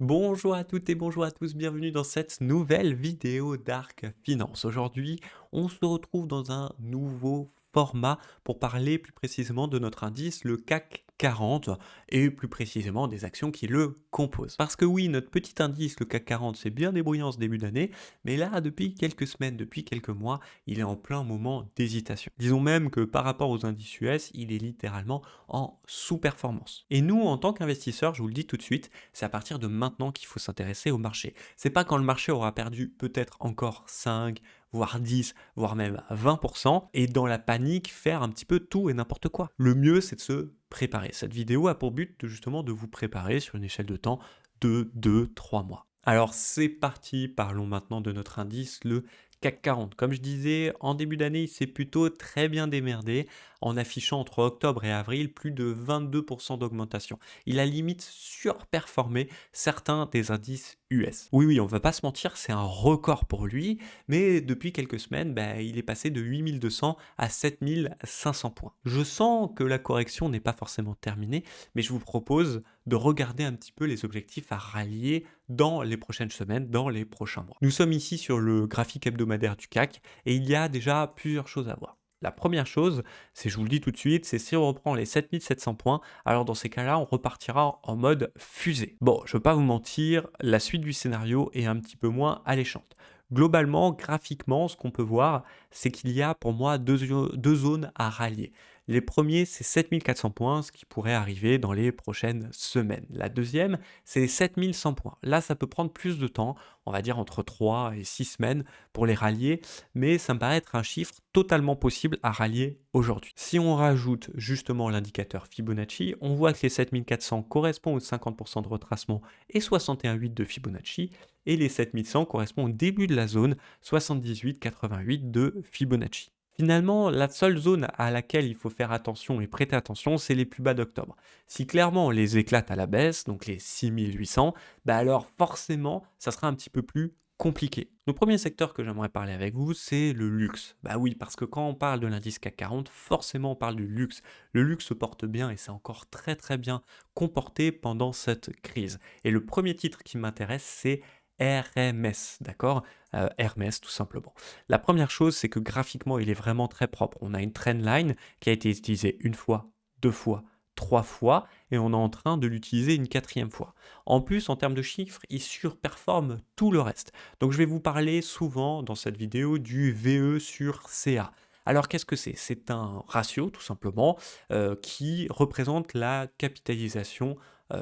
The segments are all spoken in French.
Bonjour à toutes et bonjour à tous, bienvenue dans cette nouvelle vidéo d'Arc Finance. Aujourd'hui, on se retrouve dans un nouveau format pour parler plus précisément de notre indice, le CAC 40, et plus précisément des actions qui le composent. Parce que oui, notre petit indice, le CAC 40, s'est bien débrouillé en ce début d'année, mais là, depuis quelques semaines, depuis quelques mois, il est en plein moment d'hésitation. Disons même que par rapport aux indices US, il est littéralement en sous-performance. Et nous, en tant qu'investisseurs, je vous le dis tout de suite, c'est à partir de maintenant qu'il faut s'intéresser au marché. C'est pas quand le marché aura perdu peut-être encore 5, voire 10, voire même 20%, et dans la panique, faire un petit peu tout et n'importe quoi. Le mieux, c'est de se préparer. Cette vidéo a pour but justement de vous préparer sur une échelle de temps de 2-3 mois. Alors c'est parti, parlons maintenant de notre indice, le CAC 40. Comme je disais, en début d'année, il s'est plutôt très bien démerdé en affichant entre octobre et avril plus de 22% d'augmentation. Il a limite surperformé certains des indices US. Oui, oui, on va pas se mentir, c'est un record pour lui, mais depuis quelques semaines, il est passé de 8200 à 7500 points. Je sens que la correction n'est pas forcément terminée, mais je vous propose de regarder un petit peu les objectifs à rallier dans les prochaines semaines, dans les prochains mois. Nous sommes ici sur le graphique hebdomadaire du CAC et il y a déjà plusieurs choses à voir. La première chose, c'est, je vous le dis tout de suite, c'est si on reprend les 7700 points, alors dans ces cas-là, on repartira en mode fusée. Bon, je ne veux pas vous mentir, la suite du scénario est un petit peu moins alléchante. Globalement, graphiquement, ce qu'on peut voir, c'est qu'il y a pour moi deux zones à rallier. Les premiers, c'est 7400 points, ce qui pourrait arriver dans les prochaines semaines. La deuxième, c'est 7100 points. Là, ça peut prendre plus de temps, on va dire entre 3 et 6 semaines pour les rallier, mais ça me paraît être un chiffre totalement possible à rallier aujourd'hui. Si on rajoute justement l'indicateur Fibonacci, on voit que les 7400 correspondent aux 50% de retracement et 61,8 de Fibonacci, et les 7100 correspondent au début de la zone 78,88 de Fibonacci. Finalement, la seule zone à laquelle il faut faire attention et prêter attention, c'est les plus bas d'octobre. Si clairement on les éclate à la baisse, donc les 6800, alors forcément, ça sera un petit peu plus compliqué. Le premier secteur que j'aimerais parler avec vous, c'est le luxe. Bah oui, parce que quand on parle de l'indice CAC 40, forcément on parle du luxe. Le luxe se porte bien et c'est encore très très bien comporté pendant cette crise. Et le premier titre qui m'intéresse, c'est RMS, d'accord? Hermès tout simplement. La première chose, c'est que graphiquement, il est vraiment très propre. On a une trendline qui a été utilisée une fois, deux fois, trois fois, et on est en train de l'utiliser une quatrième fois. En plus, en termes de chiffres, il surperforme tout le reste. Donc je vais vous parler souvent dans cette vidéo du VE sur CA. Alors qu'est-ce que c'est? C'est un ratio tout simplement qui représente la capitalisation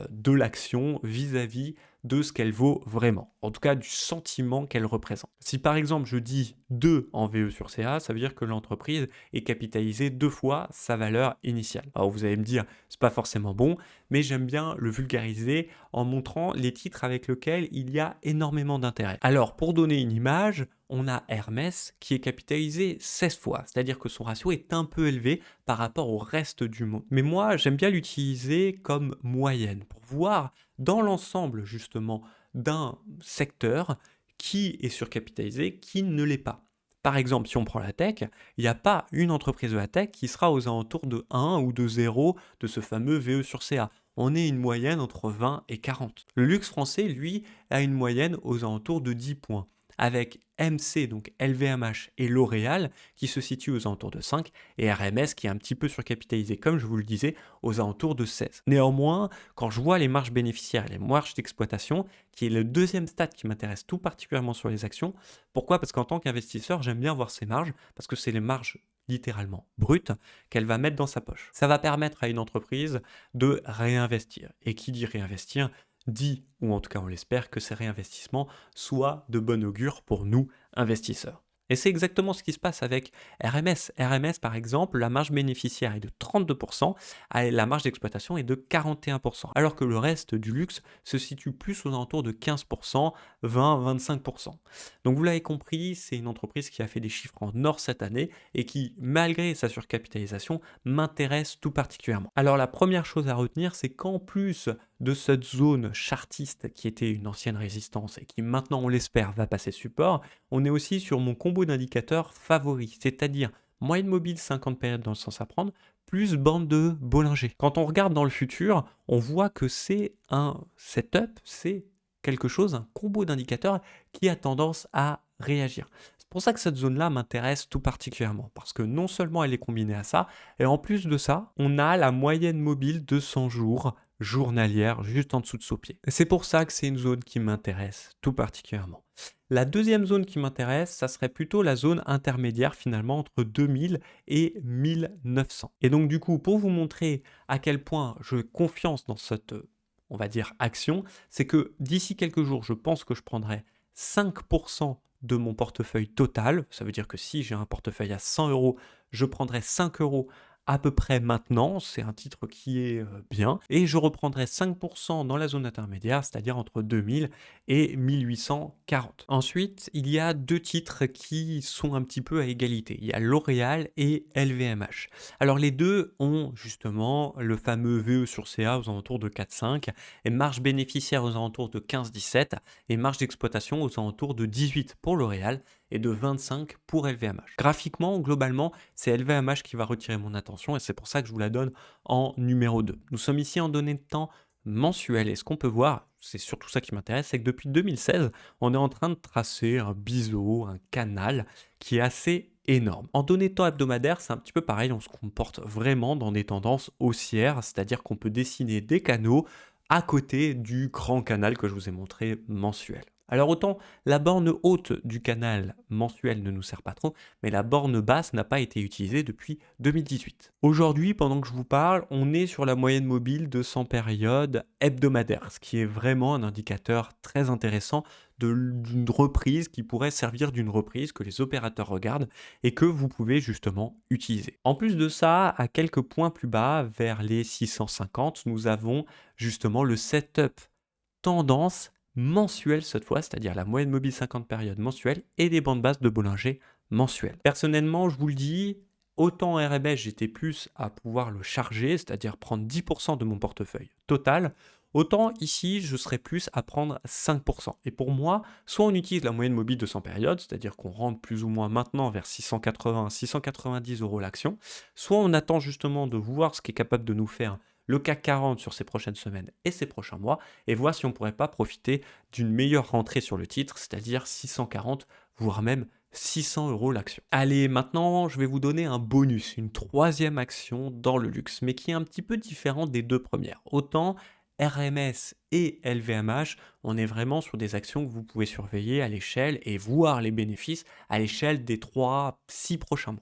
de l'action vis-à-vis de ce qu'elle vaut vraiment, en tout cas du sentiment qu'elle représente. Si par exemple je dis 2 en VE sur CA, ça veut dire que l'entreprise est capitalisée deux fois sa valeur initiale. Alors vous allez me dire, c'est pas forcément bon, mais j'aime bien le vulgariser en montrant les titres avec lesquels il y a énormément d'intérêt. Alors pour donner une image, on a Hermès qui est capitalisé 16 fois, c'est-à-dire que son ratio est un peu élevé par rapport au reste du monde. Mais moi, j'aime bien l'utiliser comme moyenne pour voir dans l'ensemble justement d'un secteur qui est surcapitalisé, qui ne l'est pas. Par exemple, si on prend la tech, il n'y a pas une entreprise de la tech qui sera aux alentours de 1 ou de 0 de ce fameux VE sur CA. On est une moyenne entre 20 et 40. Le luxe français, lui, a une moyenne aux alentours de 10 points, avec MC, donc LVMH et L'Oréal, qui se situent aux alentours de 5, et RMS qui est un petit peu surcapitalisé, comme je vous le disais, aux alentours de 16. Néanmoins, quand je vois les marges bénéficiaires et les marges d'exploitation, qui est le deuxième stat qui m'intéresse tout particulièrement sur les actions, pourquoi? Parce qu'en tant qu'investisseur, j'aime bien voir ces marges, parce que c'est les marges littéralement brutes qu'elle va mettre dans sa poche. Ça va permettre à une entreprise de réinvestir. Et qui dit réinvestir, dit, ou en tout cas on l'espère, que ces réinvestissements soient de bon augure pour nous, investisseurs. Et c'est exactement ce qui se passe avec RMS. RMS, par exemple, la marge bénéficiaire est de 32%, et la marge d'exploitation est de 41%, alors que le reste du luxe se situe plus aux alentours de 15%, 20-25%. Donc vous l'avez compris, c'est une entreprise qui a fait des chiffres en or cette année et qui, malgré sa surcapitalisation, m'intéresse tout particulièrement. Alors la première chose à retenir, c'est qu'en plus de cette zone chartiste qui était une ancienne résistance et qui maintenant, on l'espère, va passer support, on est aussi sur mon combo d'indicateurs favori, c'est-à-dire moyenne mobile 50 périodes dans le sens à prendre, plus bande de Bollinger. Quand on regarde dans le futur, on voit que c'est un setup, c'est quelque chose, un combo d'indicateurs qui a tendance à réagir. C'est pour ça que cette zone-là m'intéresse tout particulièrement, parce que non seulement elle est combinée à ça, et en plus de ça, on a la moyenne mobile de 100 jours journalière juste en dessous de son pied. C'est pour ça que c'est une zone qui m'intéresse tout particulièrement. La deuxième zone qui m'intéresse, ça serait plutôt la zone intermédiaire finalement entre 2000 et 1900. Et donc du coup, pour vous montrer à quel point je confiance dans cette, on va dire, action, c'est que d'ici quelques jours, je pense que je prendrai 5% de mon portefeuille total. Ça veut dire que si j'ai un portefeuille à 100 euros, je prendrai 5 euros à peu près maintenant. C'est un titre qui est bien. Et je reprendrai 5% dans la zone intermédiaire, c'est-à-dire entre 2000 et 1840. Ensuite, il y a deux titres qui sont un petit peu à égalité. Il y a L'Oréal et LVMH. Alors les deux ont justement le fameux VE sur CA aux alentours de 4,5 et marge bénéficiaire aux alentours de 15,17 et marge d'exploitation aux alentours de 18 pour L'Oréal et de 25 pour LVMH. Graphiquement, globalement, c'est LVMH qui va retirer mon attention et c'est pour ça que je vous la donne en numéro 2. Nous sommes ici en données de temps mensuelles et ce qu'on peut voir, c'est surtout ça qui m'intéresse, c'est que depuis 2016, on est en train de tracer un biseau, un canal qui est assez énorme. En données de temps hebdomadaires, c'est un petit peu pareil, on se comporte vraiment dans des tendances haussières, c'est-à-dire qu'on peut dessiner des canaux à côté du grand canal que je vous ai montré mensuel. Alors autant la borne haute du canal mensuel ne nous sert pas trop, mais la borne basse n'a pas été utilisée depuis 2018. Aujourd'hui, pendant que je vous parle, on est sur la moyenne mobile de 100 périodes hebdomadaires, ce qui est vraiment un indicateur très intéressant d'une reprise qui pourrait servir d'une reprise que les opérateurs regardent et que vous pouvez justement utiliser. En plus de ça, à quelques points plus bas, vers les 650, nous avons justement le setup tendance mensuelle cette fois, c'est-à-dire la moyenne mobile 50 périodes mensuelle et des bandes basses de Bollinger mensuelles. Personnellement, je vous le dis, autant en RMS, j'étais plus à pouvoir le charger, c'est-à-dire prendre 10% de mon portefeuille total, autant ici, je serais plus à prendre 5%. Et pour moi, soit on utilise la moyenne mobile de 100 périodes, c'est-à-dire qu'on rentre plus ou moins maintenant vers 680, 690 euros l'action, soit on attend justement de voir ce qui est capable de nous faire le CAC 40 sur ces prochaines semaines et ces prochains mois, et voir si on ne pourrait pas profiter d'une meilleure rentrée sur le titre, c'est-à-dire 640, voire même 600 euros l'action. Allez, maintenant, je vais vous donner un bonus, une troisième action dans le luxe, mais qui est un petit peu différente des deux premières. Autant RMS et LVMH, on est vraiment sur des actions que vous pouvez surveiller à l'échelle et voir les bénéfices à l'échelle des 3-6 prochains mois.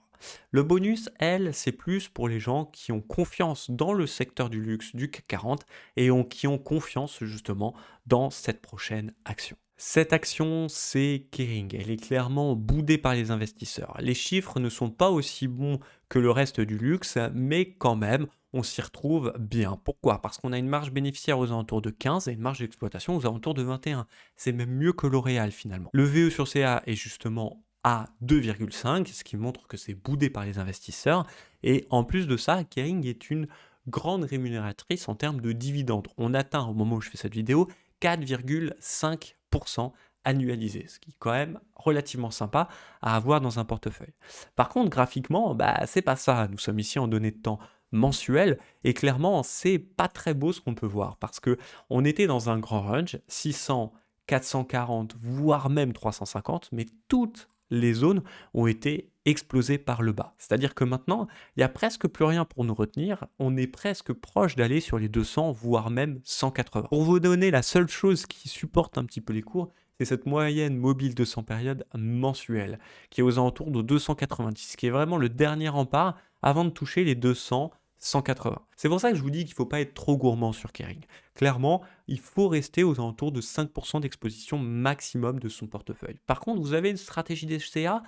Le bonus, elle, c'est plus pour les gens qui ont confiance dans le secteur du luxe du CAC 40 et qui ont confiance justement dans cette prochaine action. Cette action, c'est Kering. Elle est clairement boudée par les investisseurs. Les chiffres ne sont pas aussi bons que le reste du luxe, mais quand même, on s'y retrouve bien. Pourquoi? Parce qu'on a une marge bénéficiaire aux alentours de 15 et une marge d'exploitation aux alentours de 21. C'est même mieux que L'Oréal finalement. Le VE sur CA est justement à 2,5, ce qui montre que c'est boudé par les investisseurs. Et en plus de ça, Kering est une grande rémunératrice en termes de dividendes. On atteint, au moment où je fais cette vidéo, 4,5% annualisé, ce qui est quand même relativement sympa à avoir dans un portefeuille. Par contre, graphiquement, c'est pas ça. Nous sommes ici en données de temps mensuelles et clairement, c'est pas très beau ce qu'on peut voir parce que on était dans un grand range, 600, 440, voire même 350, mais toutes les zones ont été explosées par le bas. C'est-à-dire que maintenant, il n'y a presque plus rien pour nous retenir. On est presque proche d'aller sur les 200, voire même 180. Pour vous donner la seule chose qui supporte un petit peu les cours, c'est cette moyenne mobile de 100 périodes mensuelle, qui est aux alentours de 290, qui est vraiment le dernier rempart avant de toucher les 200, 180. C'est pour ça que je vous dis qu'il ne faut pas être trop gourmand sur Kering. Clairement, il faut rester aux alentours de 5% d'exposition maximum de son portefeuille. Par contre, vous avez une stratégie DCA,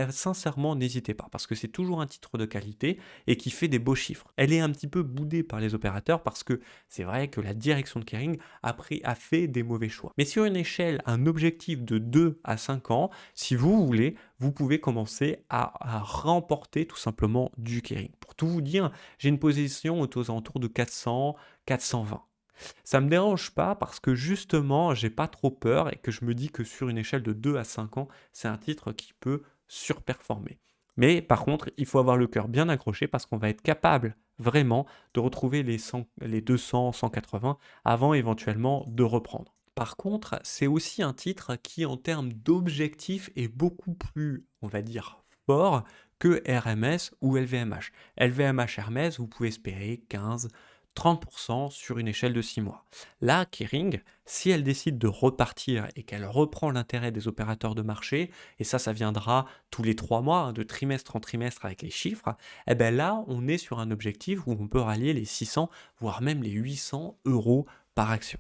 sincèrement, n'hésitez pas, parce que c'est toujours un titre de qualité et qui fait des beaux chiffres. Elle est un petit peu boudée par les opérateurs parce que c'est vrai que la direction de Kering a fait des mauvais choix. Mais sur une échelle, un objectif de 2 à 5 ans, si vous voulez, vous pouvez commencer à remporter tout simplement du Kering. Pour tout vous dire, j'ai une position aux alentours de 400, 420. Ça me dérange pas parce que justement, j'ai pas trop peur et que je me dis que sur une échelle de 2 à 5 ans, c'est un titre qui peut surperformer. Mais par contre, il faut avoir le cœur bien accroché parce qu'on va être capable vraiment de retrouver les 200, 180 avant éventuellement de reprendre. Par contre, c'est aussi un titre qui, en termes d'objectifs, est beaucoup plus, on va dire, fort que RMS ou LVMH. LVMH Hermès, vous pouvez espérer 15-30% sur une échelle de 6 mois. Là, Kering, si elle décide de repartir et qu'elle reprend l'intérêt des opérateurs de marché, et ça viendra tous les 3 mois, hein, de trimestre en trimestre avec les chiffres, eh ben là, on est sur un objectif où on peut rallier les 600, voire même les 800 euros par action.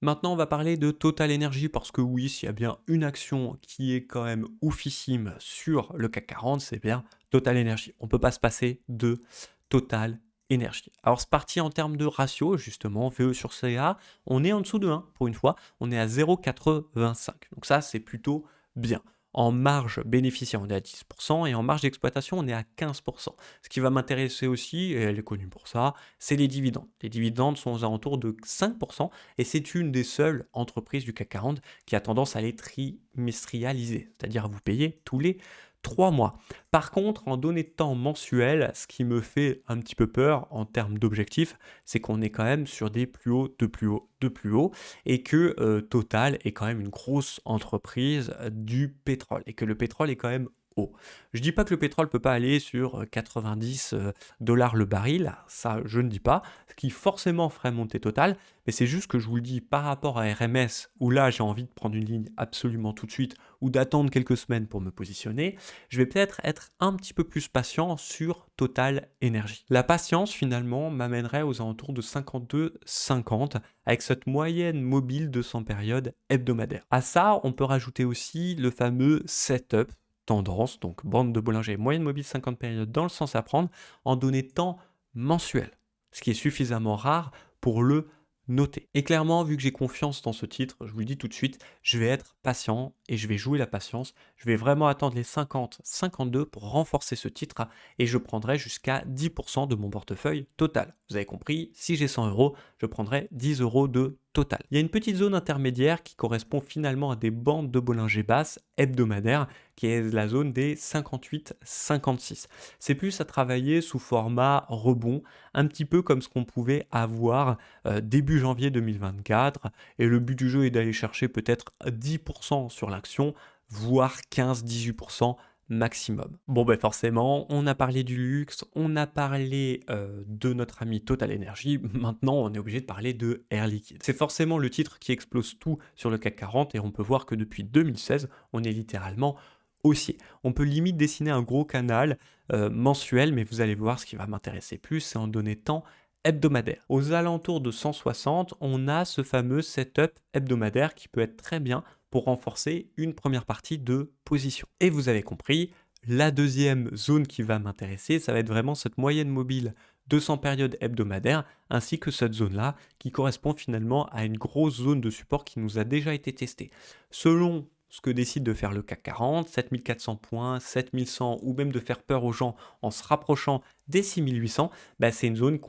Maintenant, on va parler de Total Energy parce que oui, s'il y a bien une action qui est quand même oufissime sur le CAC 40, c'est bien Total Energy. On ne peut pas se passer de Total Energy. Alors, c'est parti en termes de ratio, justement, VE sur CA, on est en dessous de 1 pour une fois, on est à 0,85. Donc ça, c'est plutôt bien. En marge bénéficiaire, on est à 10% et en marge d'exploitation, on est à 15%. Ce qui va m'intéresser aussi, et elle est connue pour ça, c'est les dividendes. Les dividendes sont aux alentours de 5%. Et c'est une des seules entreprises du CAC 40 qui a tendance à les trimestrialiser, c'est-à-dire à vous payer tous les 3 mois. Par contre, en données de temps mensuels, ce qui me fait un petit peu peur en termes d'objectifs, c'est qu'on est quand même sur des plus hauts, de plus hauts, de plus hauts, et que Total est quand même une grosse entreprise du pétrole, et que le pétrole est quand même haut. Je dis pas que le pétrole peut pas aller sur 90 dollars le baril, ça je ne dis pas, ce qui forcément ferait monter Total, mais c'est juste que je vous le dis par rapport à RMS, où là j'ai envie de prendre une ligne absolument tout de suite, ou d'attendre quelques semaines pour me positionner, je vais peut-être être un petit peu plus patient sur Total Energy. La patience finalement m'amènerait aux alentours de 52,50 avec cette moyenne mobile de 100 périodes hebdomadaires. À ça, on peut rajouter aussi le fameux setup tendance, donc bande de Bollinger, moyenne mobile 50 périodes dans le sens à prendre, en données de temps mensuel, ce qui est suffisamment rare pour le noter. Et clairement, vu que j'ai confiance dans ce titre, je vous le dis tout de suite, je vais être patient et je vais jouer la patience. Je vais vraiment attendre les 50-52 pour renforcer ce titre et je prendrai jusqu'à 10% de mon portefeuille total. Vous avez compris, si j'ai 100 euros, je prendrai 10 euros de total. Il y a une petite zone intermédiaire qui correspond finalement à des bandes de Bollinger basses hebdomadaires, qui est la zone des 58-56. C'est plus à travailler sous format rebond, un petit peu comme ce qu'on pouvait avoir début janvier 2024. Et le but du jeu est d'aller chercher peut-être 10% sur l'action, voire 15-18% maximum. Bon ben forcément, on a parlé du luxe, on a parlé de notre ami Total Energy, maintenant on est obligé de parler de Air Liquide. C'est forcément le titre qui explose tout sur le CAC 40 et on peut voir que depuis 2016, on est littéralement haussier. On peut limite dessiner un gros canal mensuel, mais vous allez voir ce qui va m'intéresser plus, c'est en données de temps hebdomadaire. Aux alentours de 160, on a ce fameux setup hebdomadaire qui peut être très bien pour renforcer une première partie de position. Et vous avez compris, la deuxième zone qui va m'intéresser, ça va être vraiment cette moyenne mobile 200 périodes hebdomadaires, ainsi que cette zone-là qui correspond finalement à une grosse zone de support qui nous a déjà été testée. Selon ce que décide de faire le CAC 40, 7400 points, 7100, ou même de faire peur aux gens en se rapprochant des 6800, bah c'est une zone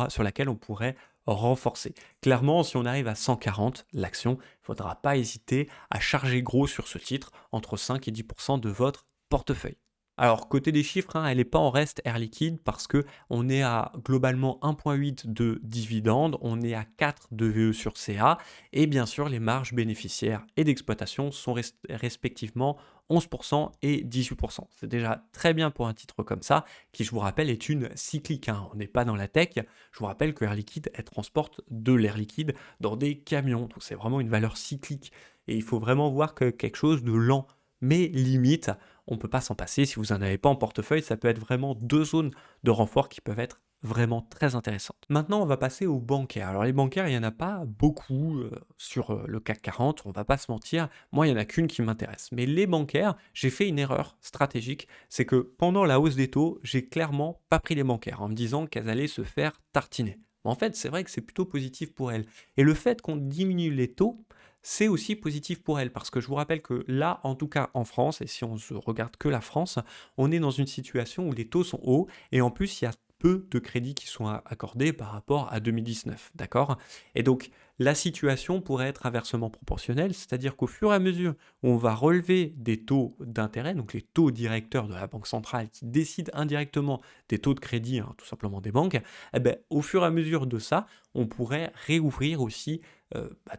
sur laquelle on pourrait renforcer. Clairement, si on arrive à 140, l'action, il ne faudra pas hésiter à charger gros sur ce titre, entre 5 et 10% de votre portefeuille. Alors, côté des chiffres, hein, elle n'est pas en reste Air Liquide parce que on est à globalement 1,8 de dividendes, on est à 4 de VE sur CA et bien sûr, les marges bénéficiaires et d'exploitation sont respectivement 11% et 18%. C'est déjà très bien pour un titre comme ça, qui je vous rappelle est une cyclique, hein. On n'est pas dans la tech. Je vous rappelle que Air Liquide, elle transporte de l'air liquide dans des camions. Donc c'est vraiment une valeur cyclique. Et il faut vraiment voir que quelque chose de lent, mais limite, on ne peut pas s'en passer. Si vous n'en avez pas en portefeuille, ça peut être vraiment deux zones de renfort qui peuvent être vraiment très intéressantes. Maintenant, on va passer aux bancaires. Alors les bancaires, il n'y en a pas beaucoup sur le CAC 40, on va pas se mentir. Moi, il n'y en a qu'une qui m'intéresse. Mais les bancaires, j'ai fait une erreur stratégique, c'est que pendant la hausse des taux, j'ai clairement pas pris les bancaires en me disant qu'elles allaient se faire tartiner. Mais en fait, c'est vrai que c'est plutôt positif pour elles. Et le fait qu'on diminue les taux, c'est aussi positif pour elles, parce que je vous rappelle que là, en tout cas en France, et si on se regarde que la France, on est dans une situation où les taux sont hauts, et en plus, il y a peu de crédits qui sont accordés par rapport à 2019, d'accord? Et donc la situation pourrait être inversement proportionnelle, c'est-à-dire qu'au fur et à mesure où on va relever des taux d'intérêt, donc les taux directeurs de la banque centrale qui décident indirectement des taux de crédit, hein, tout simplement des banques, eh ben, au fur et à mesure de ça, on pourrait réouvrir aussi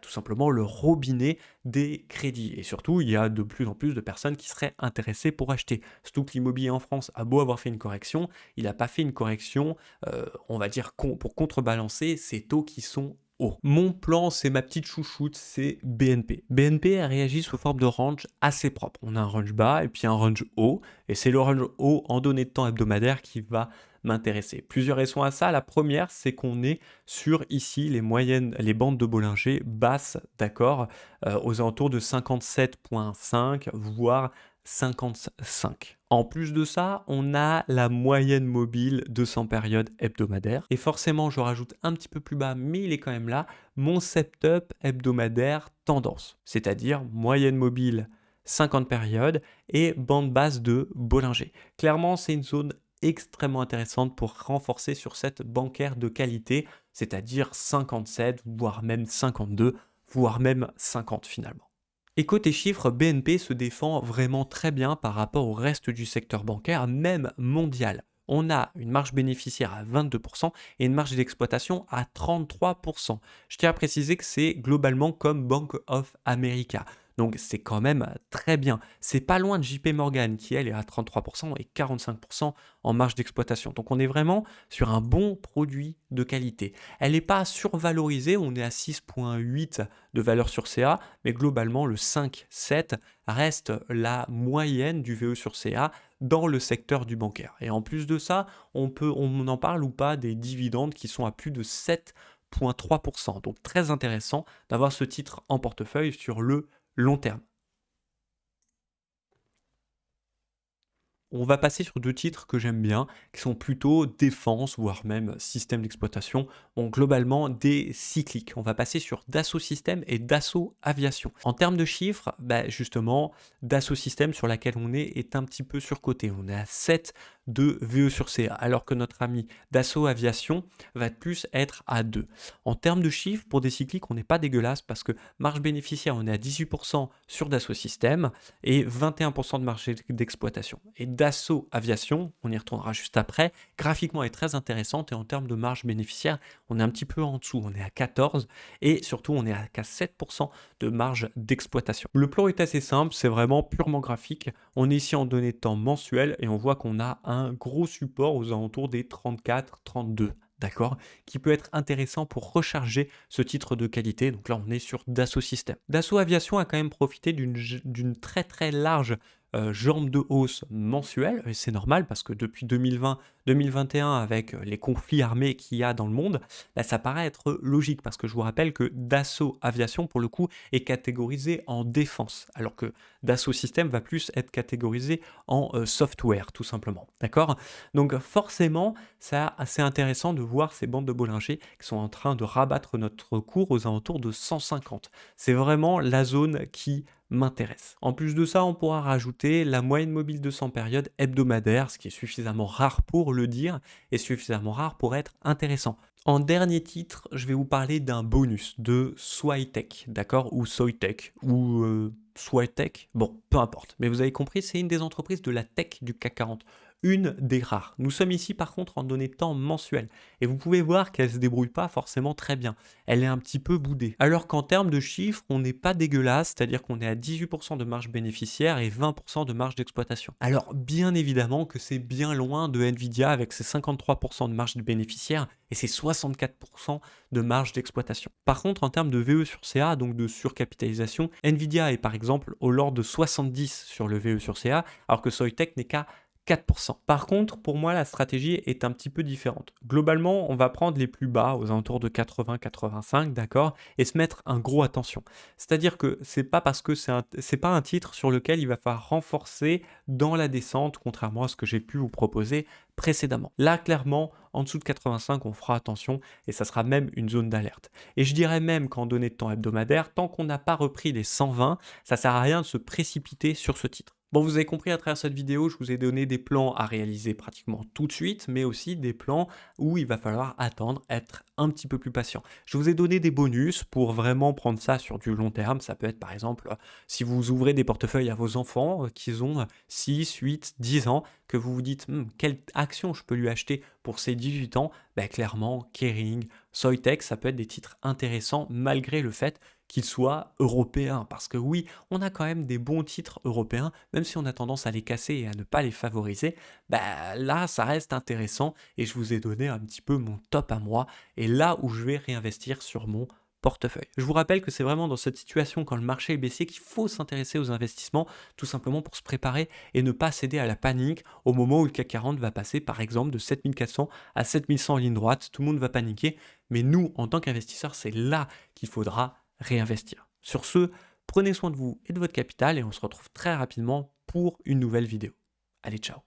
tout simplement le robinet des crédits. Et surtout, il y a de plus en plus de personnes qui seraient intéressées pour acheter. Surtout que l'immobilier en France a beau avoir fait une correction, il n'a pas fait une correction, on va dire, pour contrebalancer ces taux qui sont hauts. Mon plan, c'est ma petite chouchoute, c'est BNP. BNP a réagi sous forme de range assez propre. On a un range bas et puis un range haut. Et c'est le range haut en données de temps hebdomadaire qui va m'intéresser. Plusieurs raisons à ça. La première, c'est qu'on est sur ici les moyennes, les bandes de Bollinger basses, d'accord, aux alentours de 57,5, voire 55. En plus de ça, on a la moyenne mobile de 100 périodes hebdomadaires. Et forcément, je rajoute un petit peu plus bas, mais il est quand même là, mon setup hebdomadaire tendance. C'est-à-dire moyenne mobile 50 périodes et bande basse de Bollinger. Clairement, c'est une zone extrêmement intéressante pour renforcer sur cette bancaire de qualité, c'est-à-dire 57, voire même 52, voire même 50 finalement. Et côté chiffres, BNP se défend vraiment très bien par rapport au reste du secteur bancaire, même mondial. On a une marge bénéficiaire à 22% et une marge d'exploitation à 33%. Je tiens à préciser que c'est globalement comme Bank of America. Donc c'est quand même très bien. C'est pas loin de JP Morgan qui elle est à 33% et 45% en marge d'exploitation. Donc on est vraiment sur un bon produit de qualité. Elle n'est pas survalorisée, on est à 6,8 de valeur sur CA, mais globalement le 5,7 reste la moyenne du VE sur CA dans le secteur du bancaire. Et en plus de ça, on en parle ou pas des dividendes qui sont à plus de 7,3%. Donc très intéressant d'avoir ce titre en portefeuille sur le long terme. On va passer sur deux titres que j'aime bien, qui sont plutôt défense, voire même système d'exploitation, donc globalement des cycliques. On va passer sur Dassault Systèmes et Dassault Aviation. En termes de chiffres, justement, Dassault Systèmes sur laquelle on est un petit peu surcoté. On est à 7 de VE sur CA, alors que notre ami Dassault Aviation va plus être à 2. En termes de chiffres, pour des cycliques, on n'est pas dégueulasse parce que marge bénéficiaire, on est à 18% sur Dassault Systèmes et 21% de marge d'exploitation. Et Dassault Aviation, on y retournera juste après, graphiquement est très intéressante et en termes de marge bénéficiaire, on est un petit peu en dessous, on est à 14 et surtout on est à 7% de marge d'exploitation. Le plan est assez simple, c'est vraiment purement graphique. On est ici en données de temps mensuelles et on voit qu'on a un gros support aux alentours des 34, 32. D'accord, qui peut être intéressant pour recharger ce titre de qualité. Donc là, on est sur Dassault Systèmes. Dassault Aviation a quand même profité d'une très très large jambe de hausse mensuelle, et c'est normal parce que depuis 2020-2021, avec les conflits armés qu'il y a dans le monde, là, ça paraît être logique parce que je vous rappelle que Dassault Aviation, pour le coup, est catégorisé en défense, alors que Dassault Systèmes va plus être catégorisé en software, tout simplement. D'accord? Donc forcément, c'est intéressant de voir ces bandes de Bollinger qui sont en train de rabattre notre cours aux alentours de 150. C'est vraiment la zone qui m'intéresse. En plus de ça, on pourra rajouter la moyenne mobile de 100 périodes hebdomadaire, ce qui est suffisamment rare pour le dire et suffisamment rare pour être intéressant. En dernier titre, je vais vous parler d'un bonus de Soitec, d'accord, ou Soitec, ou Soitec, bon, peu importe. Mais vous avez compris, c'est une des entreprises de la tech du CAC 40. Une des rares. Nous sommes ici par contre en données de temps mensuelles. Et vous pouvez voir qu'elle ne se débrouille pas forcément très bien. Elle est un petit peu boudée. Alors qu'en termes de chiffres, on n'est pas dégueulasse, c'est-à-dire qu'on est à 18% de marge bénéficiaire et 20% de marge d'exploitation. Alors bien évidemment que c'est bien loin de Nvidia avec ses 53% de marge de bénéficiaire et ses 64% de marge d'exploitation. Par contre, en termes de VE sur CA, donc de surcapitalisation, Nvidia est par exemple au lord de 70 sur le VE sur CA, alors que Soitec n'est qu'à 4%. Par contre, pour moi, la stratégie est un petit peu différente. Globalement, on va prendre les plus bas, aux alentours de 80-85, d'accord, et se mettre un gros attention. C'est-à-dire que c'est pas parce que c'est pas un titre sur lequel il va falloir renforcer dans la descente, contrairement à ce que j'ai pu vous proposer précédemment. Là, clairement, en dessous de 85, on fera attention et ça sera même une zone d'alerte. Et je dirais même qu'en données de temps hebdomadaire, tant qu'on n'a pas repris les 120, ça sert à rien de se précipiter sur ce titre. Bon, vous avez compris à travers cette vidéo, je vous ai donné des plans à réaliser pratiquement tout de suite, mais aussi des plans où il va falloir attendre, être un petit peu plus patient. Je vous ai donné des bonus pour vraiment prendre ça sur du long terme. Ça peut être par exemple, si vous ouvrez des portefeuilles à vos enfants qui ont 6, 8, 10 ans, que vous vous dites: quelle action je peux lui acheter pour ses 18 ans? Ben, clairement, Kering, Soitec, ça peut être des titres intéressants malgré le fait qu'ils soient européens. Parce que oui, on a quand même des bons titres européens, même si on a tendance à les casser et à ne pas les favoriser, bah là, ça reste intéressant et je vous ai donné un petit peu mon top à moi et là où je vais réinvestir sur mon portefeuille. Je vous rappelle que c'est vraiment dans cette situation quand le marché est baissier qu'il faut s'intéresser aux investissements, tout simplement pour se préparer et ne pas céder à la panique au moment où le CAC 40 va passer par exemple de 7400 à 7100 en ligne droite. Tout le monde va paniquer, mais nous, en tant qu'investisseurs, c'est là qu'il faudra réinvestir. Sur ce, prenez soin de vous et de votre capital et on se retrouve très rapidement pour une nouvelle vidéo. Allez, ciao!